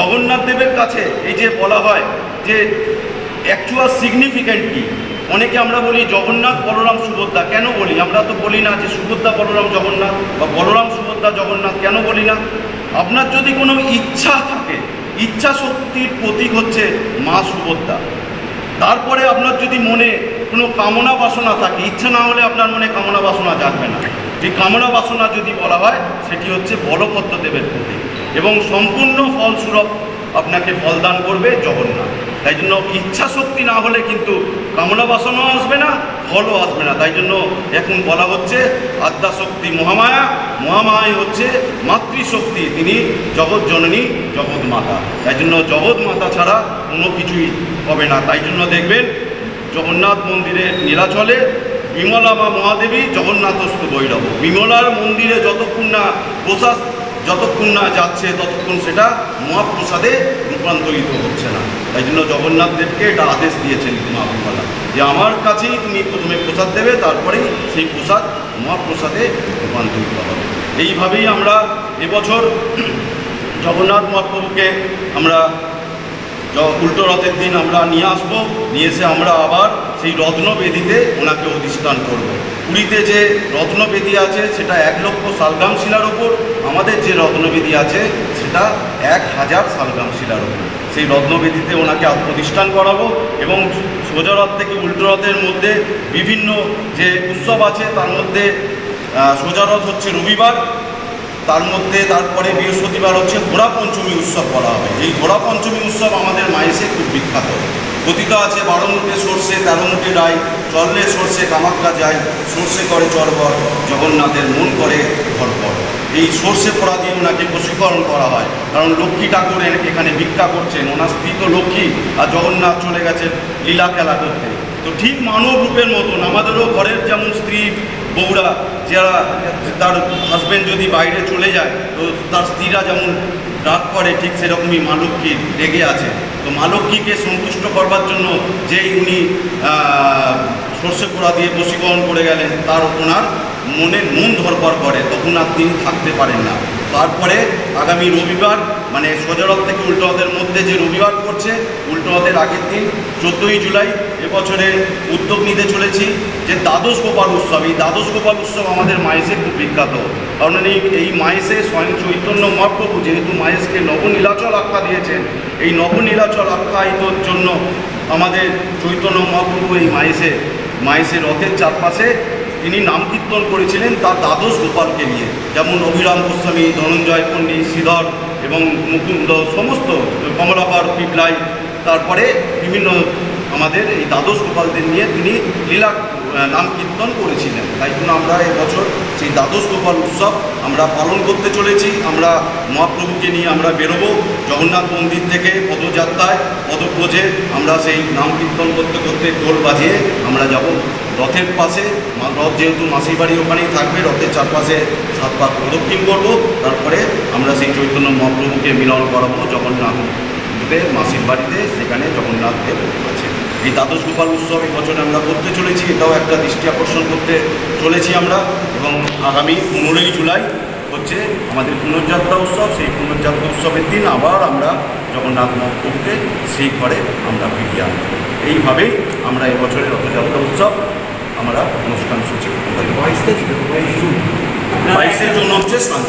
জগন্নাথ দেবের কাছে এই যে বলা হয় যে অ্যাকচুয়াল সিগনিফিক্যান্ট কী, অনেকে আমরা বলি জগন্নাথ বলরাম সুভদ্রা, কেন বলি? আমরা তো বলি না যে সুভদ্রা বলরাম জগন্নাথ বা বলরাম সুভদ্রা জগন্নাথ, কেন বলি না? আপনার যদি কোনো ইচ্ছা থাকে, ইচ্ছা শক্তির প্রতীক হচ্ছে মা সুভদ্রা। তারপরে আপনার যদি মনে কোনো কামনা বাসনা থাকে, ইচ্ছা না হলে আপনার মনে কামনা বাসনা জাগবে না, যে কামনা বাসনা যদি বলা হয় সেটি হচ্ছে বলভদ্র দেবের প্রতীক, এবং সম্পূর্ণ ফলস্বরূপ আপনাকে ফলদান করবে জগন্নাথ। তাই জন্য ইচ্ছা শক্তি না হলে কিন্তু কামনা বাসনাও আসবে না, ফলও আসবে না। তাই জন্য এখন বলা হচ্ছে আদ্যাশক্তি মহামায়া, মহামায়া হচ্ছে মাতৃশক্তি, তিনি জগৎ জননী জগৎ মাতা। তাই জন্য জগৎ মাতা ছাড়া কোনো কিছুই হবে না। তাই জন্য দেখবেন জগন্নাথ মন্দিরের নীলাচলে বিমলা বা মহাদেবী জগন্নাথস্থ ভৈরব, বিমলার মন্দিরে যতক্ষণ না যাচ্ছে ততক্ষণ সেটা মহাপ্রসাদে রূপান্তরিত হচ্ছে না। তাই জন্য জগন্নাথ দেবকে এটা আদেশ দিয়েছেন মা বিমলা, যে আমার কাছেই তুমি প্রথমে প্রসাদ দেবে, তারপরেই সেই প্রসাদ মহাপ্রসাদে রূপান্তরিত হবে। এইভাবেই আমরা এবছর জগন্নাথ মহাপ্রভুকে আমরা উল্টো রথের দিন আমরা নিয়ে আসবো, নিয়ে এসে আমরা আবার সেই রত্নবেদিতে ওনাকে অধিষ্ঠান করব। পুরীতে যে রত্নবেদি আছে সেটা 1 লক্ষ শালগ্রাম শিলার ওপর, আমাদের যে রত্নবেদি আছে সেটা 1000 শালগ্রাম শিলার ওপর। সেই রত্নবেদিতে ওনাকে প্রতিষ্ঠান করাবো, এবং সোজা রথ থেকে উল্টো রথের মধ্যে বিভিন্ন যে উৎসব আছে, তার মধ্যে সোজা রথ হচ্ছে রবিবার, তার মধ্যে তারপরে বৃহস্পতিবার হচ্ছে ঘোড়া পঞ্চমী উৎসব করা হবে। এই ঘোড়া পঞ্চমী উৎসব আমাদের মাইসে খুব বিখ্যাত। কথিত আছে 12 মুঠে সর্ষে 13 মুঠে ডাই, চললে সর্ষে কামাখ্যা যায়, সর্ষে করে চরবর, জগন্নাথের মন করে ধরপর। এই সর্ষে পোড়া দিয়ে ওনাকে বশীকরণ করা হয়, কারণ লক্ষ্মী ঠাকুর এখানে ভিক্ষা করছেন, ওনার স্ত্রী তো লক্ষ্মী, আর জগন্নাথ চলে গেছেন লীলা খেলা করতে। তো ঠিক মানব রূপের মতন আমাদেরও ঘরের যেমন স্ত্রী বউরা, যারা তার হাজব্যান্ড যদি বাইরে চলে যায় তো তার স্ত্রীরা যেমন রাগ করে, ঠিক সেরকমই মা লক্ষ্মী রেগে আছে। তো মা লক্ষ্মীকে সন্তুষ্ট করবার জন্য যেই উনি সর্ষে পোড়া দিয়ে বশীকরণ করে গেলেন, তার ওনার মন ধরপর করে, তখন আর তিনি থাকতে পারেন না। তারপরে আগামী রবিবার, মানে সোজা রথ থেকে উল্টো রথের মধ্যে যে রবিবার পড়ছে, উল্টো রথের আগের দিন 14ই জুলাই এবছরে উদ্যোগ নিতে চলেছি যে দ্বাদশ গোপাল উৎসব। এই দ্বাদশ গোপাল উৎসব আমাদের মায়েসে খুব বিখ্যাত, কারণ এই মায়েসে স্বয়ং চৈতন্য মহাপ্রভু যেহেতু মায়েসকে নবনীলাচল আখ্যা দিয়েছেন, এই নবনীলাচল আখ্যায়িতর জন্য আমাদের চৈতন্য মহাপ্রভু এই মায়েসের রথের চারপাশে তিনি নাম কীর্তন করেছিলেন তার দ্বাদশ গোপালকে নিয়ে, যেমন অভিরাম গোস্বামী, ধনঞ্জয় পণ্ডিত, শ্রীধর এবং মুকুন্দ, সমস্ত কমলাকর, পিপলাই, তারপরে বিভিন্ন আমাদের এই দ্বাদশ গোপালদের নিয়ে তিনি লীলা নাম কীর্তন করেছিলেন। তাই জন্য আমরা এবছর সেই দ্বাদশ গোপাল উৎসব আমরা পালন করতে চলেছি। আমরা মহাপ্রভুকে নিয়ে আমরা বেরোবো জগন্নাথ মন্দির থেকে পদযাত্রায়, পদব্রজে আমরা সেই নাম কীর্তন করতে করতে ঢোল বাজিয়ে আমরা যাব রথের পাশে। রথ যেহেতু মাসির বাড়ি ওখানেই থাকবে, রথের চারপাশে 7 পাক প্রদক্ষিণ করবো, তারপরে আমরা সেই চৈতন্য মহাপ্রভুকে মিলন করাবো জগন্নাথ দেবের মাসির বাড়িতে, সেখানে জগন্নাথ দেব আছে। এই দ্বাদশ গোপাল উৎসব এই বছরে আমরা করতে চলেছি, এটাও একটা দৃষ্টি আকর্ষণ করতে চলেছি আমরা। এবং আগামী 15ই জুলাই হচ্ছে আমাদের পুনর্যাত্রা উৎসব। সেই পুনর্যাত্রা উৎসবের দিন আবার আমরা জগন্নাথ মহাপ্রভুকে সেই ঘরে আমরা ফিরিয়ে আনব। এইভাবেই আমরা এবছরের রথযাত্রা উৎসব আমরা অনুষ্ঠান সূচি 22 জুন হচ্ছে স্নান।